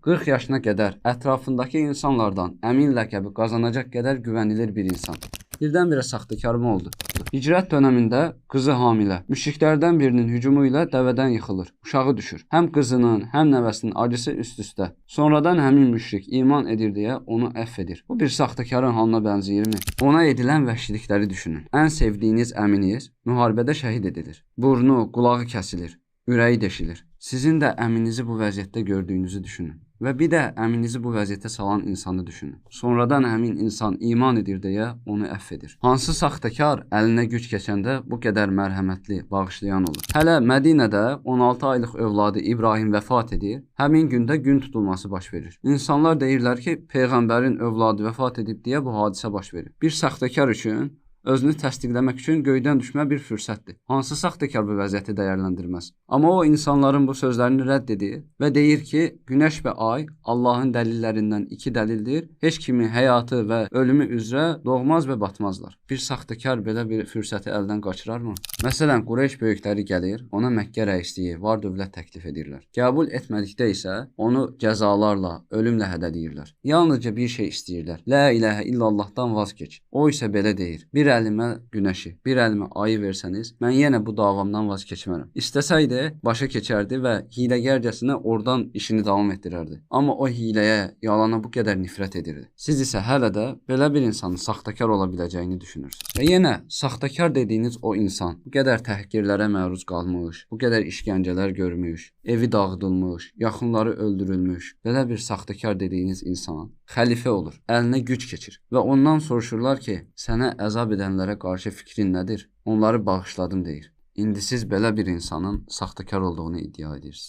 40 yaşına qədər ətrafındakı insanlardan əmin ləqəbi qazanacaq qədər güvənilir bir insan. Birdən-birə saxtakarmı oldu? Hicrət dövründə qızı hamilə. Müşriklərdən birinin hücumu ilə dəvədən yıxılır. Uşağı düşür. Həm qızının, həm nəvəsinin acısı üst-üstə. Sonradan həmin müşrik iman edir deyə onu əfv edir. Bu bir saxtakarın halına bənzəyirmi? Ona edilən vəhşilikləri düşünün. Ən sevdiyiniz əminiz müharibədə şəhid edilir. Burnu, qulağı kəsilir. Ürəyi deşilir. Sizin də əminizi bu vəziyyətdə gördüyünüzü düşünün. Və bir də əminizi bu vəziyyətə salan insanı düşünün. Sonradan həmin insan iman edir deyə onu əfv edir. Hansı saxtakar əlinə güc keçəndə bu qədər mərhəmətli, bağışlayan olur? Hələ Mədinədə 16 aylıq övladı İbrahim vəfat edir. Həmin gündə gün tutulması baş verir. İnsanlar deyirlər ki, Peyğəmbərin övladı vəfat edib deyə bu hadisə baş verir. Bir saxtakar üçün özünü təsdiqləmək üçün göydən düşmə bir fürsətdir. Hansı saxtakar bu vəziyyəti dəyərləndirməz? Amma o insanların bu sözlərini rədd edir və deyir ki, günəş və ay Allahın dəlillərindən iki dəlildir. Heç kimi həyatı və ölümü üzrə doğmaz və batmazlar. Bir saxtakar belə bir fürsəti əldən qaçırarmı? Məsələn, Qureyş böyükləri gəlir, ona Məkkə rəisliyi, var dövlət təklif edirlər. Qəbul etmədikdə isə onu cəzalarla, ölümlə hədələyirlər. Yalnızca bir şey istəyirlər. La ilahə illallahdan vaz keç. O isə belə deyir. Bir əlimə günəşi, bir əlimə ayı versəniz, mən yenə bu davamdan vaz keçmərəm. İstəsəydi, başa keçərdi və hiləgərcəsinə oradan işini davam etdirərdi. Amma o hiləyə, yalana bu qədər nifrət edirdi. Siz isə hələ də belə bir insanın saxtakar ola biləcəyini düşünürsünüz. Və yenə, saxtakar dediyiniz o insan bu qədər təhqirlərə məruz qalmış, bu qədər işgəncələr görmüş, evi dağıdılmış, yaxınları öldürülmüş, belə bir saxtakar dediyiniz insan xəlifə olur, əlinə güc keçir və ondan soruşurlar ki, sənə əzab edənlərə qarşı fikrin nədir? Onları bağışladım deyir. İndi siz belə bir insanın saxtakar olduğunu iddia edirsiniz.